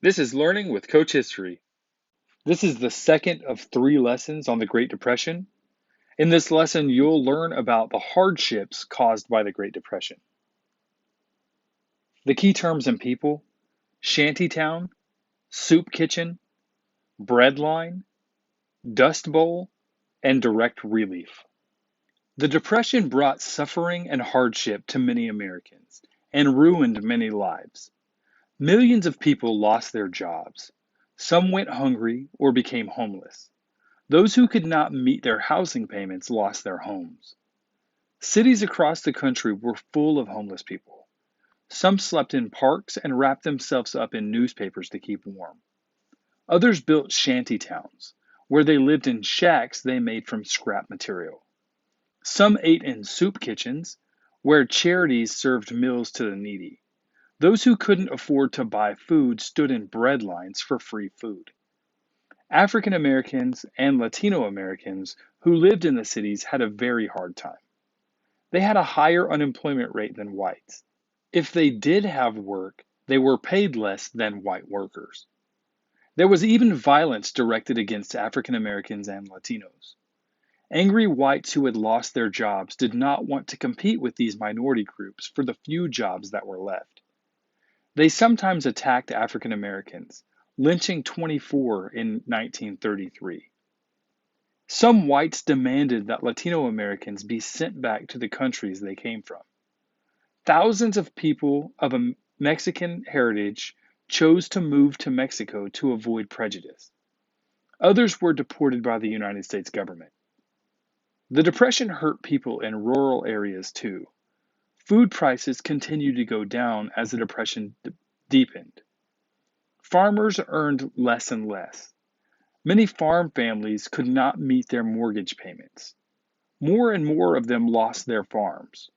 This is Learning with Coach History. This is the second of three lessons on the Great Depression. In this lesson, you'll learn about the hardships caused by the Great Depression. The key terms and people: shantytown, soup kitchen, bread line, dust bowl, and direct relief. The Depression brought suffering and hardship to many Americans and ruined many lives. Millions of people lost their jobs. Some went hungry or became homeless. Those who could not meet their housing payments lost their homes. Cities across the country were full of homeless people. Some slept in parks and wrapped themselves up in newspapers to keep warm. Others built shanty towns, where they lived in shacks they made from scrap material. Some ate in soup kitchens, where charities served meals to the needy. Those who couldn't afford to buy food stood in bread lines for free food. African Americans and Latino Americans who lived in the cities had a very hard time. They had a higher unemployment rate than whites. If they did have work, they were paid less than white workers. There was even violence directed against African Americans and Latinos. Angry whites who had lost their jobs did not want to compete with these minority groups for the few jobs that were left. They sometimes attacked African Americans, lynching 24 in 1933. Some whites demanded that Latino Americans be sent back to the countries they came from. Thousands of people of a Mexican heritage chose to move to Mexico to avoid prejudice. Others were deported by the United States government. The Depression hurt people in rural areas too. Food prices continued to go down as the Depression deepened. Farmers earned less and less. Many farm families could not meet their mortgage payments. More and more of them lost their farms.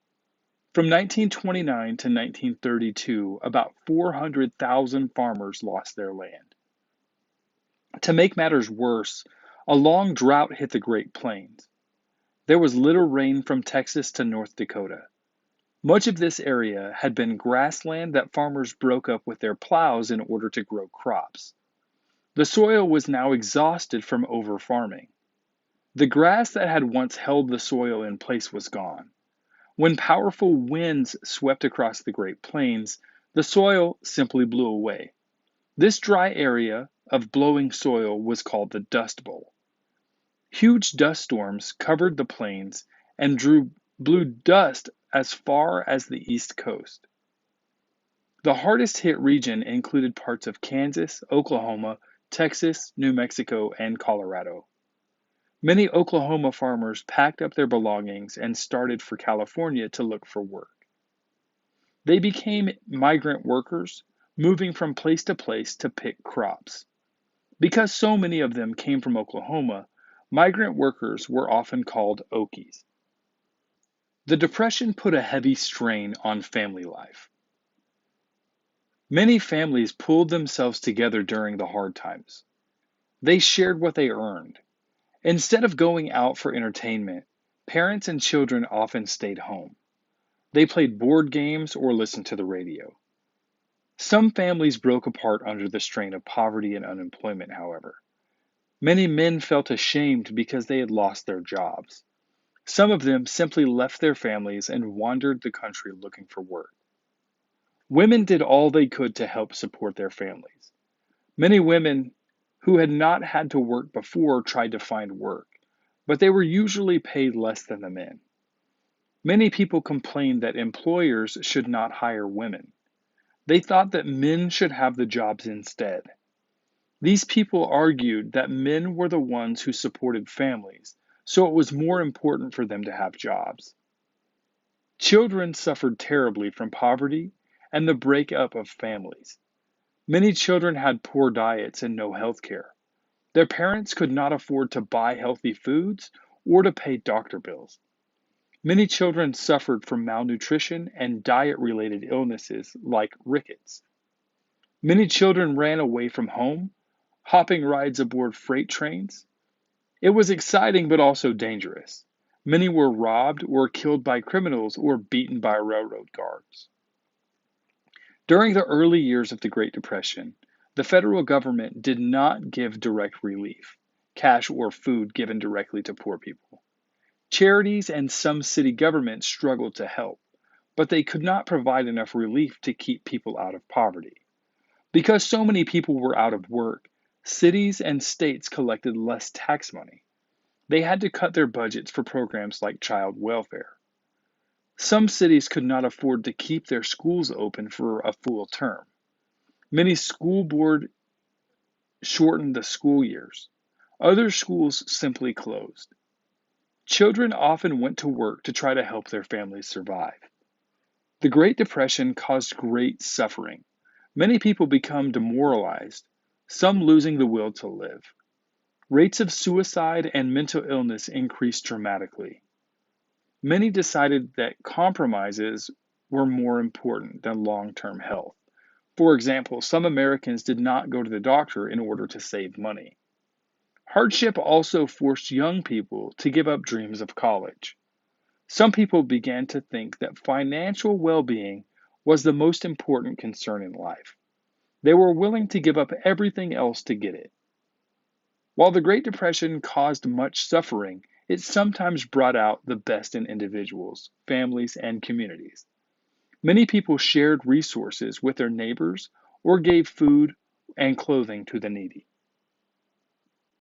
From 1929 to 1932, about 400,000 farmers lost their land. To make matters worse, a long drought hit the Great Plains. There was little rain from Texas to North Dakota. Much of this area had been grassland that farmers broke up with their plows in order to grow crops. The soil was now exhausted from over-farming. The grass that had once held the soil in place was gone. When powerful winds swept across the Great Plains, the soil simply blew away. This dry area of blowing soil was called the Dust Bowl. Huge dust storms covered the plains and blew dust as far as the East Coast. The hardest hit region included parts of Kansas, Oklahoma, Texas, New Mexico, and Colorado. Many Oklahoma farmers packed up their belongings and started for California to look for work. They became migrant workers, moving from place to pick crops. Because so many of them came from Oklahoma, migrant workers were often called Okies. The Depression put a heavy strain on family life. Many families pulled themselves together during the hard times. They shared what they earned. Instead of going out for entertainment, parents and children often stayed home. They played board games or listened to the radio. Some families broke apart under the strain of poverty and unemployment, however. Many men felt ashamed because they had lost their jobs. Some of them simply left their families and wandered the country looking for work. Women did all they could to help support their families. Many women who had not had to work before tried to find work, but they were usually paid less than the men. Many people complained that employers should not hire women. They thought that men should have the jobs instead. These people argued that men were the ones who supported families, so it was more important for them to have jobs. Children suffered terribly from poverty and the breakup of families. Many children had poor diets and no health care. Their parents could not afford to buy healthy foods or to pay doctor bills. Many children suffered from malnutrition and diet-related illnesses like rickets. Many children ran away from home, hopping rides aboard freight trains. It was exciting but also dangerous. Many were robbed or killed by criminals or beaten by railroad guards. During the early years of the Great Depression, The federal government did not give direct relief, cash or food given directly to poor people. Charities and some city governments struggled to help, but they could not provide enough relief to keep people out of poverty. Because so many people were out of work, cities and states collected less tax money. They had to cut their budgets for programs like child welfare. Some cities could not afford to keep their schools open for a full term. Many school boards shortened the school years. Other schools simply closed. Children often went to work to try to help their families survive. The Great Depression caused great suffering. Many people become demoralized, some losing the will to live. Rates of suicide and mental illness increased dramatically. Many decided that compromises were more important than long term health. For example, some Americans did not go to the doctor in order to save money. Hardship also forced young people to give up dreams of college. Some people began to think that financial well being was the most important concern in life. They were willing to give up everything else to get it. While the Great Depression caused much suffering, it sometimes brought out the best in individuals, families, and communities. Many people shared resources with their neighbors or gave food and clothing to the needy.